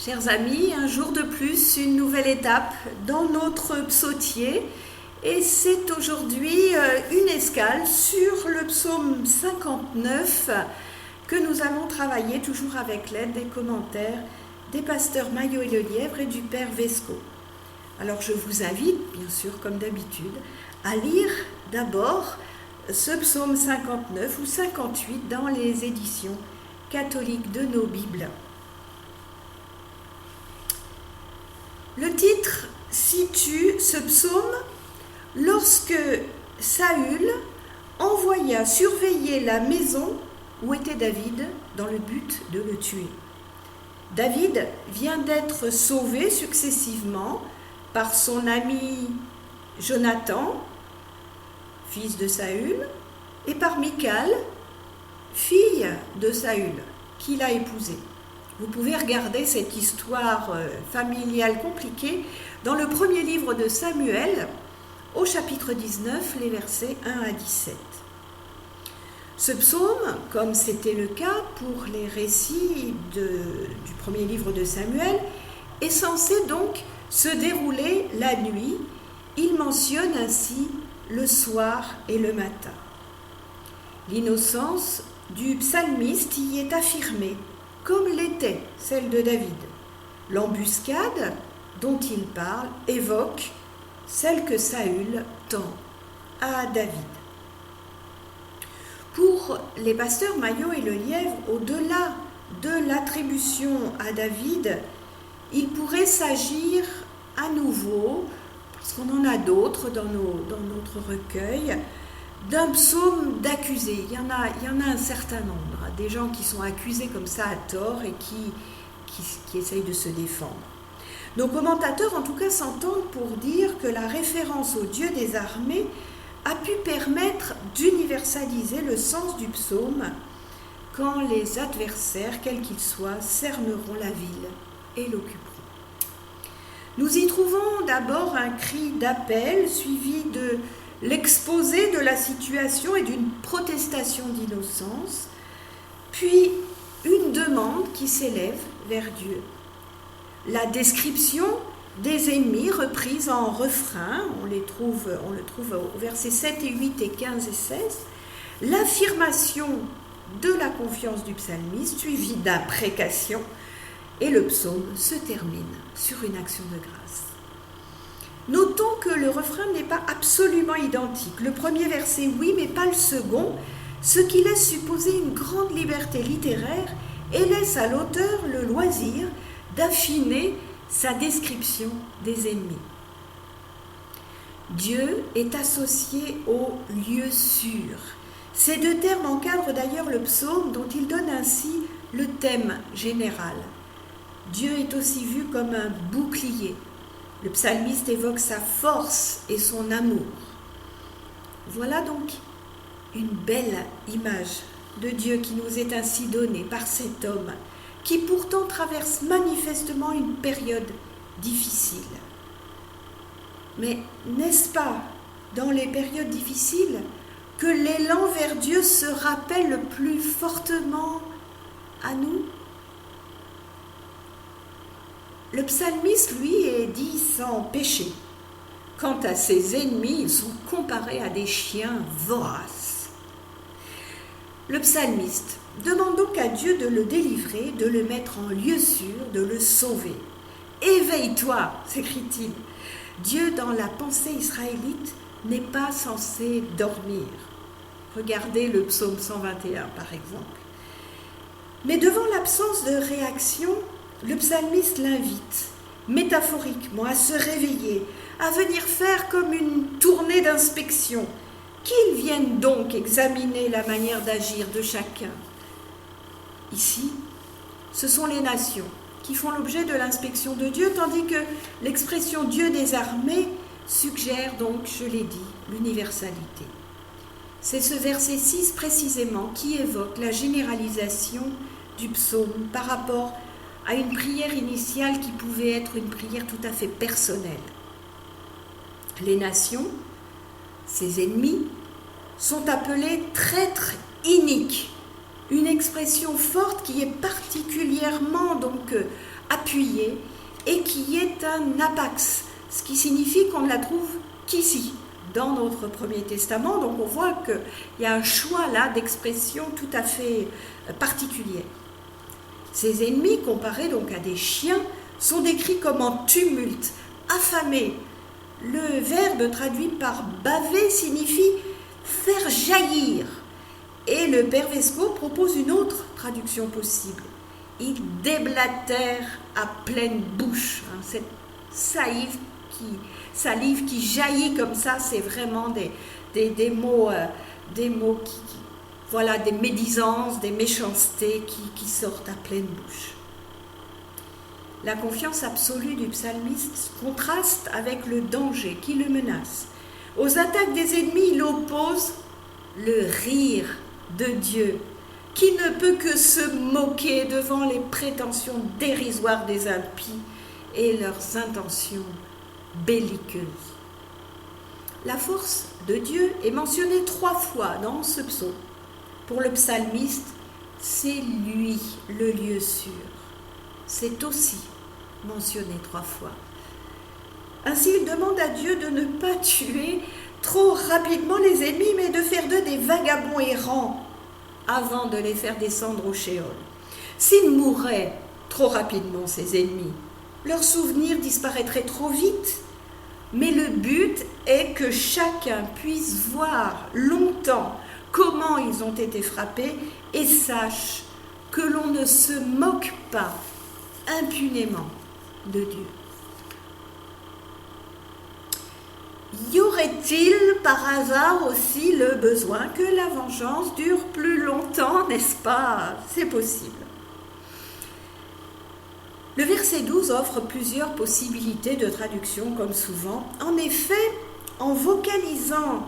Chers amis, un jour de plus, une nouvelle étape dans notre psautier. Et c'est aujourd'hui une escale sur le psaume 59 que nous allons travailler toujours avec l'aide des commentaires des pasteurs Maillot et Lelièvre et du père Vesco. Alors je vous invite, bien sûr comme d'habitude, à lire d'abord ce psaume 59 ou 58 dans les éditions catholiques de nos Bibles. Le titre situe ce psaume lorsque Saül envoya surveiller la maison où était David dans le but de le tuer. David vient d'être sauvé successivement par son ami Jonathan, fils de Saül, et par Michal, fille de Saül, qu'il a épousée. Vous pouvez regarder cette histoire familiale compliquée dans le premier livre de Samuel, au chapitre 19, les versets 1 à 17. Ce psaume, comme c'était le cas pour les récits du premier livre de Samuel, est censé donc se dérouler la nuit. Il mentionne ainsi le soir et le matin. L'innocence du psalmiste y est affirmée, comme l'était celle de David. L'embuscade dont il parle évoque celle que Saül tend à David. Pour les pasteurs Maillot et Lelièvre, au-delà de l'attribution à David, il pourrait s'agir à nouveau, parce qu'on en a d'autres dans notre recueil, d'un psaume d'accusés. Il y en a un certain nombre, des gens qui sont accusés comme ça à tort et qui essayent de se défendre. Nos commentateurs, en tout cas, s'entendent pour dire que la référence au Dieu des armées a pu permettre d'universaliser le sens du psaume quand les adversaires, quels qu'ils soient, cerneront la ville et l'occuperont. Nous y trouvons d'abord un cri d'appel suivi de l'exposé de la situation et d'une protestation d'innocence, puis une demande qui s'élève vers Dieu. La description des ennemis reprise en refrain, on le trouve au versets 7 et 8 et 15 et 16, l'affirmation de la confiance du psalmiste suivie d'imprécation, et le psaume se termine sur une action de grâce. Notons que le refrain n'est pas absolument identique. Le premier verset, oui, mais pas le second, ce qui laisse supposer une grande liberté littéraire et laisse à l'auteur le loisir d'affiner sa description des ennemis. Dieu est associé au lieu sûr. Ces deux termes encadrent d'ailleurs le psaume dont il donne ainsi le thème général. Dieu est aussi vu comme un bouclier. Le psalmiste évoque sa force et son amour. Voilà donc une belle image de Dieu qui nous est ainsi donnée par cet homme qui pourtant traverse manifestement une période difficile. Mais n'est-ce pas dans les périodes difficiles que l'élan vers Dieu se rappelle le plus fortement à nous ? Le psalmiste, lui, est dit sans péché. Quant à ses ennemis, ils sont comparés à des chiens voraces. Le psalmiste demande donc à Dieu de le délivrer, de le mettre en lieu sûr, de le sauver. « Éveille-toi » s'écrie-t-il. Dieu, dans la pensée israélite, n'est pas censé dormir. Regardez le psaume 121, par exemple. Mais devant l'absence de réaction, le psalmiste l'invite, métaphoriquement, à se réveiller, à venir faire comme une tournée d'inspection, qu'ils viennent donc examiner la manière d'agir de chacun. Ici, ce sont les nations qui font l'objet de l'inspection de Dieu, tandis que l'expression Dieu des armées suggère donc, je l'ai dit, l'universalité. C'est ce verset 6 précisément qui évoque la généralisation du psaume par rapport à une prière initiale qui pouvait être une prière tout à fait personnelle. Les nations, ses ennemis, sont appelés traîtres iniques, une expression forte qui est particulièrement donc appuyée et qui est un apax, ce qui signifie qu'on ne la trouve qu'ici, dans notre Premier Testament. Donc on voit qu'il y a un choix là d'expression tout à fait particulier. Ces ennemis, comparés donc à des chiens, sont décrits comme en tumulte, affamés. Le verbe traduit par baver signifie faire jaillir. Et le Père Vesco propose une autre traduction possible. Ils déblatèrent à pleine bouche. Cette salive qui jaillit comme ça, c'est vraiment des mots, voilà, des médisances, des méchancetés qui sortent à pleine bouche. La confiance absolue du psalmiste contraste avec le danger qui le menace. Aux attaques des ennemis, il oppose le rire de Dieu, qui ne peut que se moquer devant les prétentions dérisoires des impies et leurs intentions belliqueuses. La force de Dieu est mentionnée 3 fois dans ce psaume. Pour le psalmiste, c'est lui le lieu sûr. C'est aussi mentionné 3 fois. Ainsi, il demande à Dieu de ne pas tuer trop rapidement les ennemis, mais de faire d'eux des vagabonds errants avant de les faire descendre au Sheol. S'ils mourraient trop rapidement, ces ennemis, leurs souvenirs disparaîtraient trop vite. Mais le but est que chacun puisse voir longtemps comment ils ont été frappés et sache que l'on ne se moque pas impunément de Dieu. Y aurait-il par hasard aussi le besoin que la vengeance dure plus longtemps, n'est-ce pas? C'est possible. Le verset 12 offre plusieurs possibilités de traduction, comme souvent. En effet, en vocalisant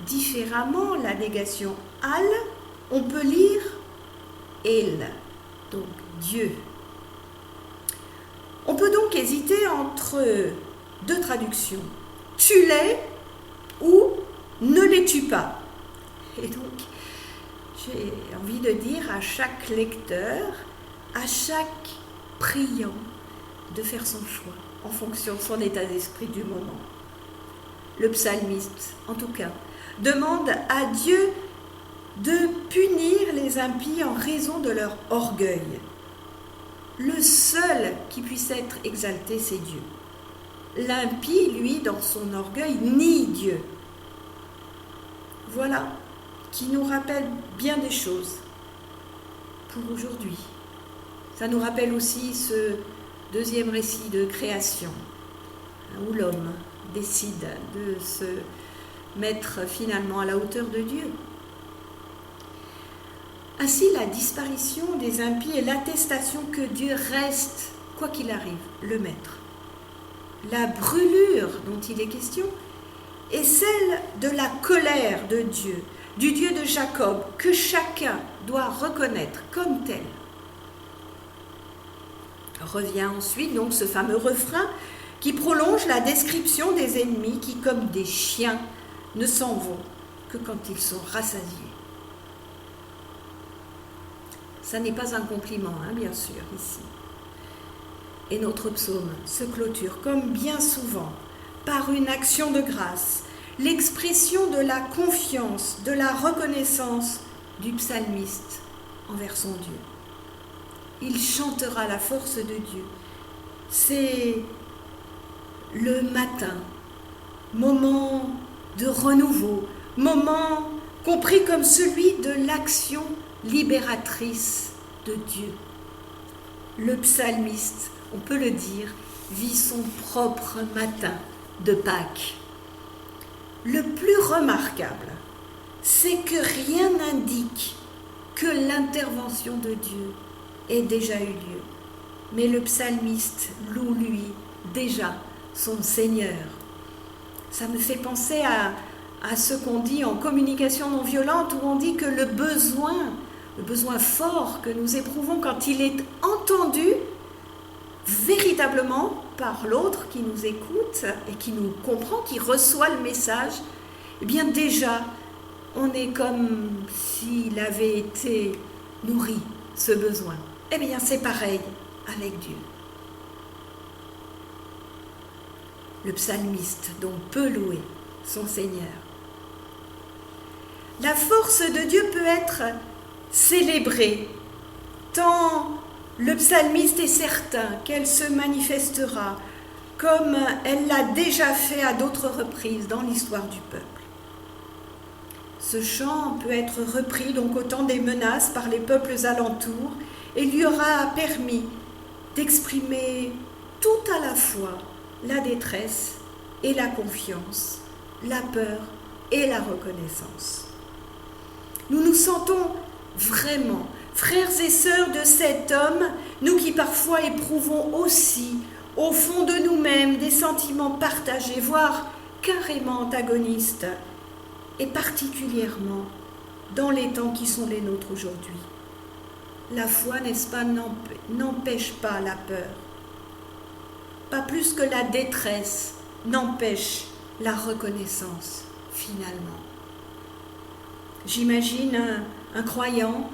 différemment la négation « al », on peut lire « el », donc Dieu. On peut donc hésiter entre 2 traductions. Tue-les ou ne les tue pas. Et donc, j'ai envie de dire à chaque lecteur, à chaque priant, de faire son choix en fonction de son état d'esprit du moment. Le psalmiste, en tout cas, demande à Dieu de punir les impies en raison de leur orgueil. Le seul qui puisse être exalté, c'est Dieu. L'impie, lui, dans son orgueil, nie Dieu. Voilà qui nous rappelle bien des choses pour aujourd'hui. Ça nous rappelle aussi ce 2e récit de création, où l'homme décide de se mettre finalement à la hauteur de Dieu. Ainsi, la disparition des impies est l'attestation que Dieu reste, quoi qu'il arrive, le maître. La brûlure dont il est question est celle de la colère de Dieu, du Dieu de Jacob, que chacun doit reconnaître comme tel. Revient ensuite donc ce fameux refrain qui prolonge la description des ennemis qui, comme des chiens, ne s'en vont que quand ils sont rassasiés. Ça n'est pas un compliment, bien sûr, ici. Et notre psaume se clôture, comme bien souvent, par une action de grâce, l'expression de la confiance, de la reconnaissance du psalmiste envers son Dieu. Il chantera la force de Dieu. C'est le matin, moment de renouveau, moment compris comme celui de l'action libératrice de Dieu. Le psalmiste, on peut le dire, vit son propre matin de Pâques. Le plus remarquable, c'est que rien n'indique que l'intervention de Dieu ait déjà eu lieu. Mais le psalmiste loue, lui, déjà son Seigneur. Ça me fait penser à ce qu'on dit en communication non violente, où on dit que le besoin fort que nous éprouvons quand il est entendu véritablement par l'autre qui nous écoute et qui nous comprend, qui reçoit le message, eh bien déjà, on est comme s'il avait été nourri, ce besoin. Eh bien, c'est pareil avec Dieu. le psalmiste, donc peut louer son Seigneur. La force de Dieu peut être célébrée, tant le psalmiste est certain qu'elle se manifestera, comme elle l'a déjà fait à d'autres reprises dans l'histoire du peuple. Ce chant peut être repris donc au temps des menaces par les peuples alentours et lui aura permis d'exprimer tout à la fois la détresse et la confiance, la peur et la reconnaissance. Nous nous sentons vraiment frères et sœurs de cet homme, nous qui parfois éprouvons aussi au fond de nous-mêmes des sentiments partagés, voire carrément antagonistes, et particulièrement dans les temps qui sont les nôtres aujourd'hui. La foi, n'est-ce pas, n'empêche pas la peur. Pas plus que la détresse n'empêche la reconnaissance, finalement. J'imagine un croyant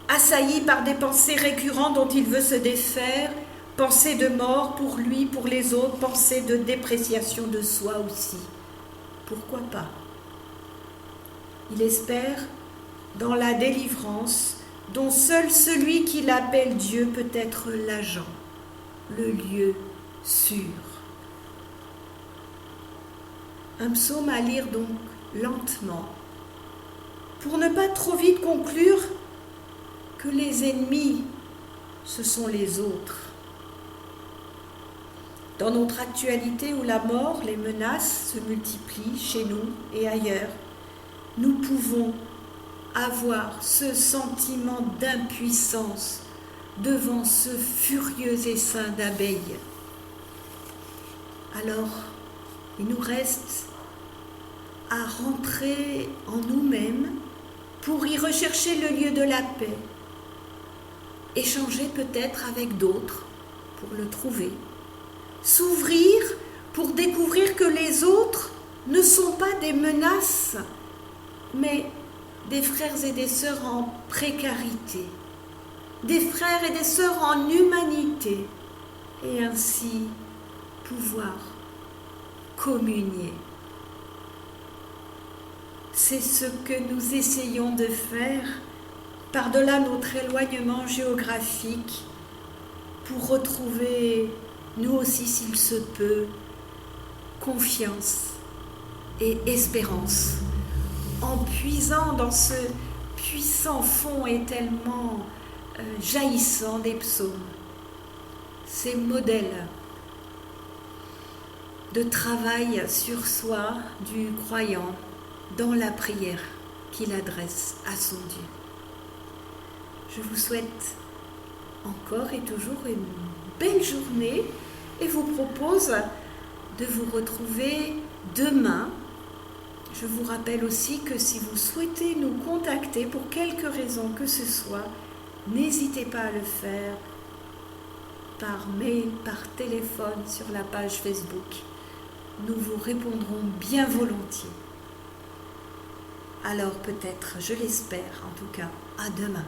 assailli par des pensées récurrentes dont il veut se défaire, pensées de mort pour lui, pour les autres, pensées de dépréciation de soi aussi. Pourquoi pas ? Il espère dans la délivrance dont seul celui qui l'appelle Dieu peut être l'agent, le lieu sûr. Un psaume à lire donc lentement, pour ne pas trop vite conclure que les ennemis, ce sont les autres. Dans notre actualité où la mort, les menaces se multiplient chez nous et ailleurs, nous pouvons avoir ce sentiment d'impuissance devant ce furieux essaim d'abeilles. Alors, il nous reste à rentrer en nous-mêmes pour y rechercher le lieu de la paix, échanger peut-être avec d'autres pour le trouver, s'ouvrir pour découvrir que les autres ne sont pas des menaces, mais des frères et des sœurs en précarité, des frères et des sœurs en humanité, et ainsi pouvoir communier. C'est ce que nous essayons de faire par-delà notre éloignement géographique pour retrouver, nous aussi s'il se peut, confiance et espérance, en puisant dans ce puissant fond et tellement jaillissant des psaumes, ces modèles de travail sur soi du croyant dans la prière qu'il adresse à son Dieu. Je vous souhaite encore et toujours une belle journée et vous propose de vous retrouver demain. Je vous rappelle aussi que si vous souhaitez nous contacter pour quelque raison que ce soit, n'hésitez pas à le faire par mail, par téléphone, sur la page Facebook. Nous vous répondrons bien volontiers. Alors peut-être, je l'espère en tout cas, à demain.